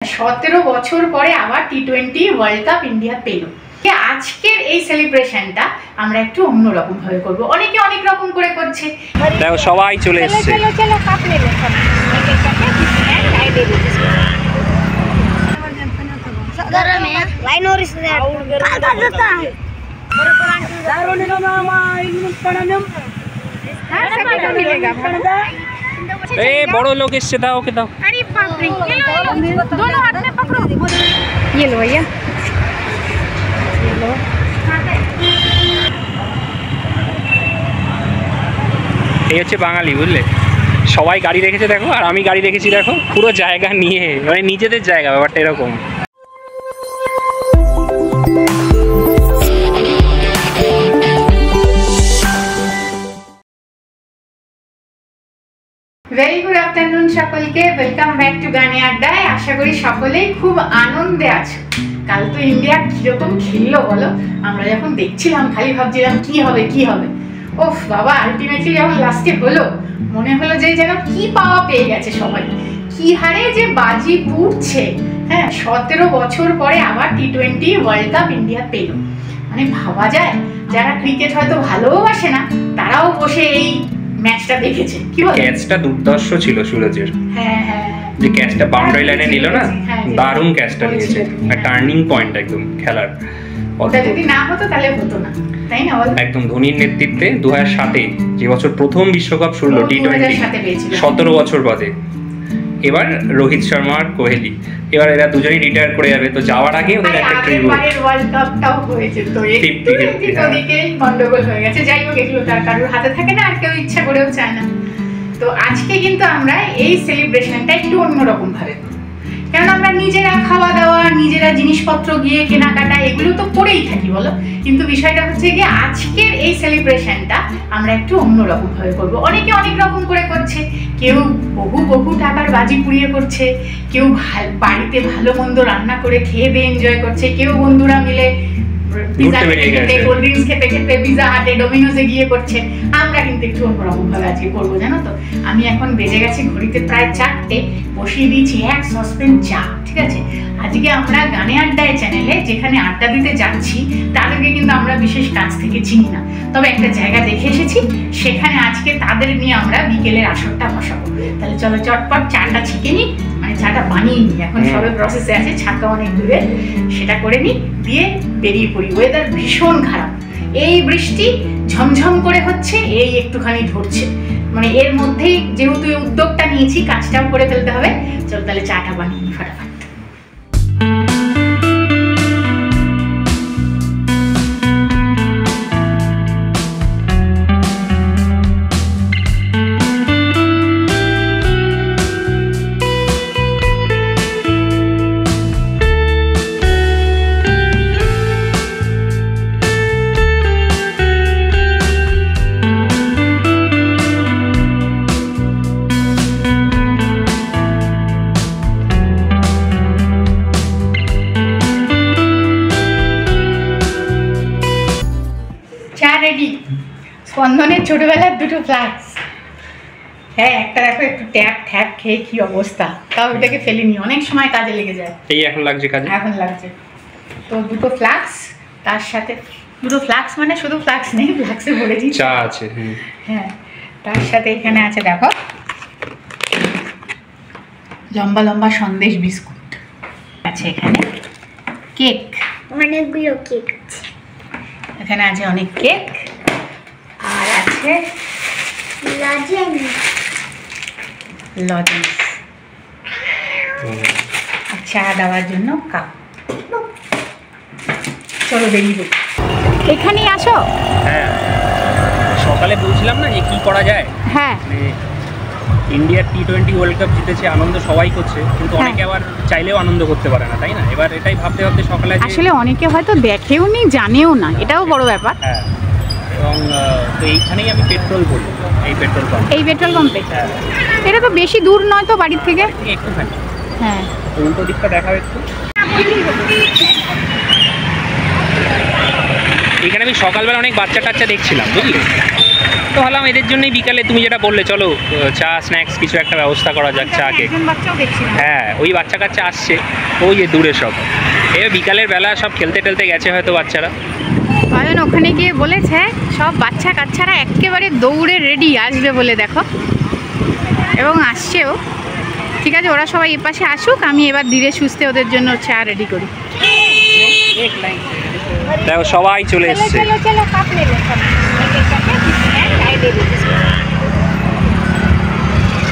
17 বছর পরে আবার টি20 ওয়ার্ল্ড কাপ ইন্ডিয়া পেল। আজকের এই সেলিব্রেশনটা আমরা একটু অন্যরকম ভাবে করব। অনেকে অনেক রকম করে করছে। দেখো সবাই চলে এসেছে। চলো চলো কাপ ले ले सब। एक दे दीजिए। गरम है। लाइन और इस दे। आता जाता है। दारों ने मामा इल्म पढ़ाने। हां सभी को मिलेगा। ए बड़ो लोग इससे दाओ के दाओ। अरे बाप रे। ये लो दोनों हाथ में पकड़ो। ये लो भैया। ये लो। এই হচ্ছে বাঙালি, বুঝলে? সবাই গাড়ি রেখেছে দেখো, আর আমি গাড়ি রেখেছি দেখো, পুরো জায়গা নিয়ে, মানে নিজেদের জায়গা, ব্যাপারটা এরকম। ভেরি গুড আফটারনুন সকলকে, ওয়েলকাম ব্যাক টু গানে আড্ডায়। আশা করি সকলেই খুব আনন্দে আছো। কাল তো ইন্ডিয়া কিরকম খেললো বলো, আমরা যখন দেখছিলাম খালি ভাবছিলাম কি হবে কি হবে। ওফ বাবা, আলটিমেটলি যখন লাস্টে হলো মনে হলো যে যেন কি পাওয়া পেয়ে গেছে সবাই। কি হারে যে বাজি পুড়ছে। হ্যাঁ, 17 বছর পরে আবার টি20 ওয়ার্ল্ড কাপ ইন্ডিয়া পেল। মানে ভাবা যায়, যারা ক্রিকেট হয়তো ভালোবাসে না তারাও বসে এই ম্যাচটা দেখেছে। কি বল, ক্যাচটা দুর্দর্শ ছিল সুরজের। হ্যাঁ হ্যাঁ, যে ক্যাচটা বাউন্ডারি লাইনে নিল না, দারুণ ক্যাচটা নিয়েছে, টার্নিং পয়েন্ট একদম খেলার। ওটা যদি না হতো তাহলে হতো না, তাই না বল? একদম ধোনির নেতৃত্বে 2007-এ যে বছর প্রথম বিশ্বকাপ শুরু হলো টি20, 17 বছর বাদে। এবার রোহিত শর্মা আর কোহলি, এবার এরা দুজনেই রিটায়ার করে যাবে। তো যাওয়ার আগে ওদের একটা ট্রিবিউট। আগের ওয়ার্ল্ড কাপটাও হয়েছে তো একটু ওদিকেই গন্ডগোল হয়ে গেছে। যাই হোক, এগুলো তার কারোর হাতে থাকে না, আর কেউ ইচ্ছা করেও চায় না। তো আজকে কিন্তু আমরা এই সেলিব্রেশনটা একটু অন্যরকম ভাবে, কারণ আমরা নিজেরা খাওয়া দাওয়া, নিজেরা জিনিসপত্র গিয়ে কেনাকাটা এগুলো তো করেই থাকি বলো, কিন্তু বিষয়টা হচ্ছে গিয়ে আজকের এই সেলিব্রেশনটা আমরা একটু অন্যরকম ভাবে করব। অনেকে অনেক রকম করে করছে, কেউ বহু টাকার বাজি পুড়িয়ে করছে, কেউ বাড়িতে ভালো মন্দ রান্না করে খেয়ে দিয়ে এনজয় করছে, কেউ বন্ধুরা মিলে পিজা খেতে, কোল্ড ড্রিঙ্কস খেতে খেতে পিজা হাটে, ডোমিনোজে গিয়ে করছে। আমরা কিন্তু একটু অন্যরকম ভাবে আজকে করবো, জানো তো। আমি এখন বেজে গেছি ঘড়িতে প্রায় 4টে, বসিয়ে দিয়েছি এক সসপ্যান চা। ঠিক আছে, আজকে আমরা গানে আড্ডায় চ্যানেলে যেখানে আড্ডা দিতে যাচ্ছি তাদেরকে কিন্তু আমরা বিশেষ কাছ থেকে চিনি না, তবে একটা জায়গা দেখে এসেছি, সেখানে আজকে তাদের নিয়ে আমরা বিকেলের আসরটা বসাবো। তাহলে চলো চটপট চাটা ছেঁকে নিই, মানে চাটা বানিয়ে নিই, এখন সবে প্রসেসে আছে, ছাকা অনেক দূরে, সেটা করে নিই, দিয়ে বেরিয়ে পড়ি। ওয়েদার ভীষণ খারাপ, এই বৃষ্টি ঝমঝম করে হচ্ছে, এই একটুখানি ধরছে, মানে এর মধ্যেই যেহেতু এই উদ্যোগটা নিয়েছি কাজটাও করে ফেলতে হবে। চল তাহলে চাটা বানিয়ে নিই ফটাফট। স্পন্দনের ছোটবেলার দুটো ফ্লাক্স। হ্যাঁ, একটা দেখো একটু ট্যাপ ঠ্যাপ খেয়ে কি অবস্থা, তাও এটাকে ফেলিনি, অনেক সময় কাজে লেগে যায়। এই এখন লাগছে কাজে, এখন লাগছে। তো দুটো ফ্লাক্স, তার সাথে দুটো ফ্লাক্স, মানে শুধু ফ্লাক্স নেই, ফ্লাক্সে ভরে দিই চা আছে। হ্যাঁ, তার সাথে এখানে আছে দেখো লম্বা লম্বা সন্দেশ বিস্কুট আছে, এখানে কেক, অনেকগুলো কেক আছে, এখানে আছে অনেক কেক, আর আছে লজেন্স, চা দেওয়ার জন্য কাপ। চলো বেরিয়ে এখানেই আসো। হ্যাঁ, সকালে বলছিলাম না যে কি করা যায়। হ্যাঁ, ইন্ডিয়ার টি20 ওয়ার্ল্ড কাপ জিতেছে, আনন্দ সবাই করছে, কিন্তু অনেকে আবার চাইলেও আনন্দ করতে পারে না, তাই না? এবার এটাই ভাবতে ভাবতে সকালে আসলে অনেকে হয়তো দেখেও নি, জানেও না, এটাও বড় ব্যাপার। হ্যাঁ, এবং তো এইখানেই আমি পেট্রোল ভরি, এই পেট্রোল পাম্পে। এটা তো বেশি দূর নয় তো বাড়ির থেকে, একটুখানি। হ্যাঁ, উল্টো দিকটা দেখাও একটু। এখানে আমি সকালবেলা অনেক বাচ্চা টাচ্চা দেখছিলাম, বুঝলি? তো তো ভাবলাম এদের জন্যই বিকালে তুমি যেটা বললে চলো চা স্ন্যাক্স কিছু একটা ব্যবস্থা করা যাক চাকে। হ্যাঁ ওই বাচ্চা কাচ্চা আসছে ওই যে দূরে সব, এবার বিকালের বেলা সব খেলতে টেলতে গেছে হয়তো বাচ্চারা। অয়ন ওখানে গিয়ে বলেছে সব বাচ্চা কাচ্চারা একেবারে দৌড়ে রেডি আসবে বলে, দেখো এবং আসছেও। ঠিক আছে ওরা সবাই এপাশে আসুক, আমি এবার ধীরে সুস্থে ওদের জন্য চা রেডি করি। দেখো সবাই চলে এসছে।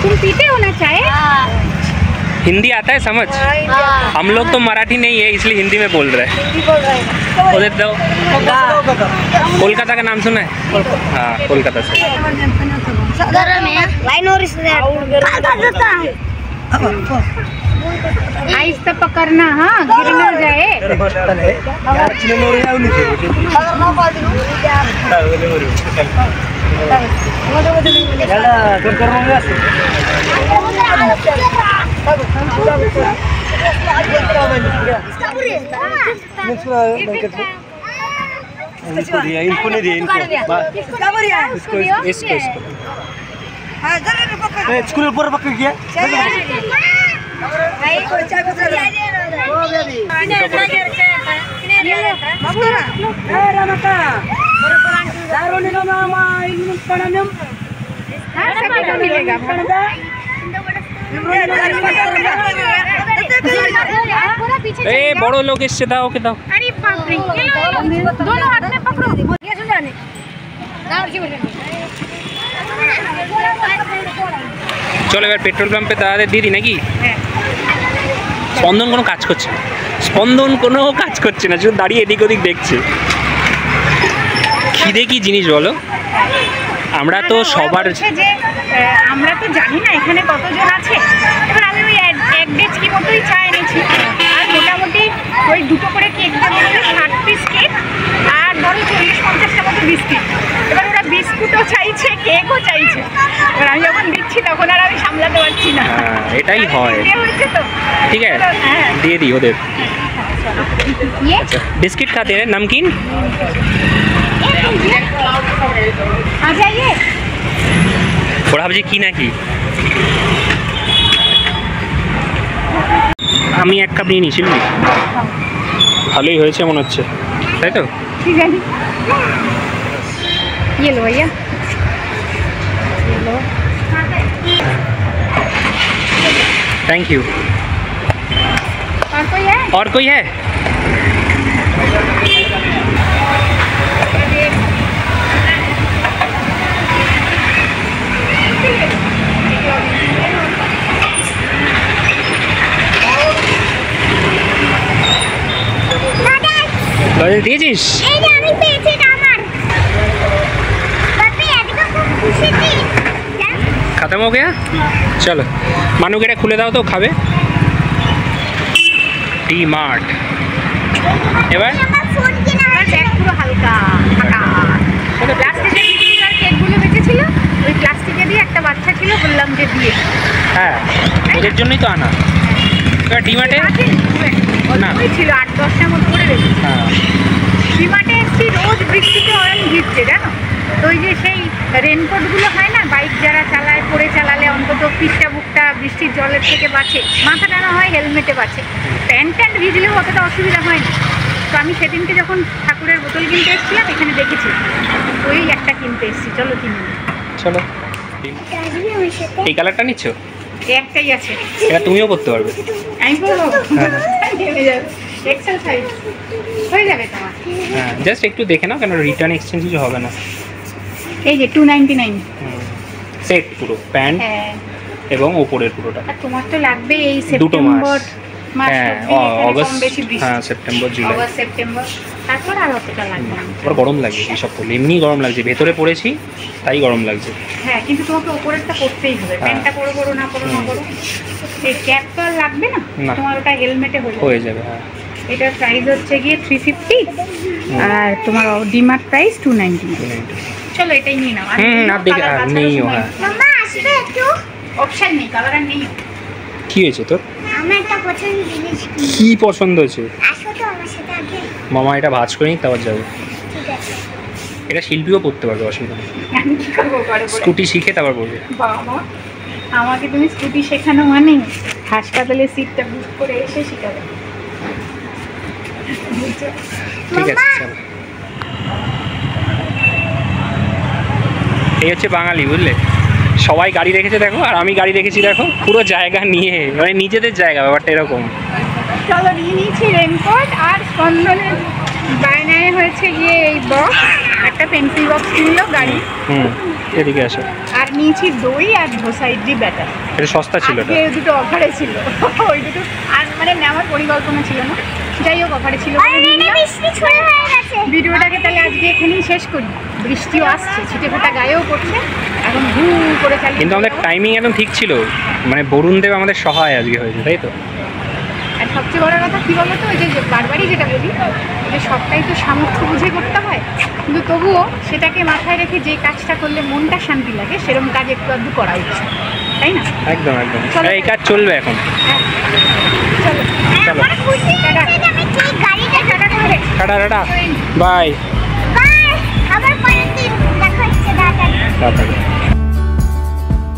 तुम पीते हो ना चाय? हिंदी आता है समझ? हम लोग तो मराठी नहीं है इसलिए हिंदी में बोल रहे हैं। उधर दो कोलकाता का नाम सुना है? हाँ कोलकाता से। आहिस्ता पकड़ना, हाँ गिर ना जाए। इनको नहीं दिया, इसको स्कूल ऊपर पकड़ किया। ए बड़ो लोग इससे दाओ के दाओ। अरे बाप रे, दोनों हाथ में पकड़ो। চলো এবার পেট্রোল পাম্পে দাদাদের দিদি নাকি? স্পন্দন কোনো কাজ করছে না, স্পন্দন কোনো কাজ করছে না, শুধু দাঁড়িয়ে এদিক ওদিক দেখছে। খিদে কি জিনিস বলো? আমরা তো সবার আমরা তো জানি না এখানে কতজন আছে। এবার আমি ওই এক ডেচকি মতোই চা এনেছি, আর মোটামুটি ওই দুটো করে কেক থাকবে, 60 পিস কেক, আর ধরো 40-50টা মতো বিস্কিট। এবার ওরা বিস্কুটও চাইছে, কেকও চাইছে। এবার আমি যখন দিচ্ছি তখন আর আমি সামলাতে পারছি না। এটাই হয়। ঠিক আছে দিয়ে দিই ওদের। बिस्किट खाते हैं नमकीन? आ जाइए। ওরা ভাবছি কি নাকি। আমি এক কাপ নিয়ে নিয়েছি, ভালোই হয়েছে মনে হচ্ছে, তাই তো? ठीक है ये लो भैया, ये लो। Thank you. और कोई है? और कोई है? লজেন্স দিয়েছিস? खत्म हो गया? चलो मानू के खुले दाओ तो खावे। डी मार्ट এবার পুরো হালকা ফাঁকা। প্লাস্টিকের বিস্কুট আর কেকগুলো বেঁচেছিল, ওই প্লাস্টিকে দিয়ে একটা বাচ্চা ছিল, বললাম যে দিয়ে। হ্যাঁ ওদের জন্যই তো আনা। এবার ডিমার্টে না ওই ছিল 8-10টার মতো করে রেখেছি। হ্যাঁ ডিমার্টে এসছি, রোজ বৃষ্টিতে অয়ন ভিজছে জানো তো। ওই যে সেই রেনকোটগুলো হয় না, বাইক যারা চালায়, পরে চালালে অন্তত পিঠটা বুকটা বৃষ্টির জলের থেকে বাঁচে, মাথা টানা হয়, হেলমেটে বাঁচে। প্যান্ট ট্যান্ট ভিজলেও অতটা অসুবিধা হয় না। তো আমি সেদিনকে যখন ঠাকুরের বোতল কিনতে এসেছিলাম এখানে দেখেছি, ওই একটা কিনতে এসেছি, চলো কিনে নিই। চলো এই কালারটা নিচ্ছ? একটাই আছে, এটা তুমিও করতে পারবে। আমি বলবো নেমে যাবে, এক্সেল সাইজ হয়ে যাবে তোমার। হ্যাঁ জাস্ট একটু দেখে নাও, কেন রিটার্ন এক্সচেঞ্জ কিছু হবে না। এই যে 299 সেট পুরো প্যান্ট হ্যাঁ, এবং ওপরের পুরোটা। আর তোমার তো লাগবে এই দুটো সেপ্টেম্বর মাস, হ্যাঁ অগস্ট, হ্যাঁ সেপ্টেম্বর জুলাই, অগস্ট সেপ্টেম্বর, তারপর আর অতটা লাগবে না। আবার গরম লাগে এইসব করলে, এমনি গরম লাগছে, ভেতরে পড়েছি তাই গরম লাগছে। হ্যাঁ কিন্তু তোমাকে ওপরেরটা পরতেই হবে, প্যান্টটা পরো পরো না পরো না পরো। এই ক্যাপ তো আর লাগবে না, তোমার ওটা হেলমেটে হয়ে যাবে। হ্যাঁ এটার প্রাইস হচ্ছে গিয়ে 350, আর তোমার ডিমার্ট প্রাইস 299। চলো এটাই নিয়ে নাও। আর দেখে আর নেইও। হ্যাঁ মাম্মা আসবে একটু, অপশন নেই, কালার আর নেই। কি হয়েছে তোর? আমার একটা পছন্দ জিনিস। কি পছন্দ হয়েছে? আসো তো আমার সাথে আগে। মামা এটা ভাজ করে নিই তারপর যাবো। ঠিক আছে। এটা শিল্পীও পড়তে পারবে, অসুবিধা নেই। আমি কি করবো ঘরে বসে? স্কুটি শিখে তারপর পড়বে। বাবা, আমাকে তুমি স্কুটি শেখানো মানে হাসপাতালে সিটটা বুক করে এসে শেখাবে। ঠিক আছে, চলো। এই হচ্ছে বাঙালি, বুঝলে? সবাই গাড়ি রেখেছে দেখো, আর আমি গাড়ি রেখেছি দেখো, পুরো জায়গা নিয়ে, মানে নিজেদের জায়গা, ব্যাপারটা এরকম। চলো, নিয়ে নিয়েছি রেনকোট, আর স্পন্দনের বায়নায় হয়েছে গিয়ে এই বক্স, একটা পেন্সিল বক্স কিনলো গাড়ি। এদিকে আসো। আর নিয়েছি দই আর ধোসা ইডলি ব্যাটার। এটা সস্তা ছিল, আজকে দুটো অফারে ছিল, ওই দুটো আর মানে নেওয়ার পরিকল্পনা ছিল না, যাই হোক অফারে ছিল। ভিডিওটাকে তাহলে আজকে এখানেই শেষ করি। বৃষ্টিও আসছে, ছিটে ফোটা গায়েও পড়ছে, এখন ঘু করে চালিয়ে। কিন্তু আমাদের টাইমিং একদম ঠিক ছিল, মানে বরুণ দেব আমাদের সহায় আজকে হয়েছে, তাই তো? আর সবচেয়ে বড় কথা কী বলতো, ওই যে বারবারই যেটা বলি, যে সবটাই তো সামর্থ্য বুঝে করতে হয়, কিন্তু তবুও সেটাকে মাথায় রেখে যে কাজটা করলে মনটা শান্তি লাগে, সেরকম কাজ একটু আধটু করা উচিত, তাই না? একদম একদম, এই কাজ চলবে এখন। হ্যাঁ, চলো চলো, টাটা করে টাটা টাটা, বাই। আবার পরের দিন দেখা হচ্ছে, দাদা। টাটা।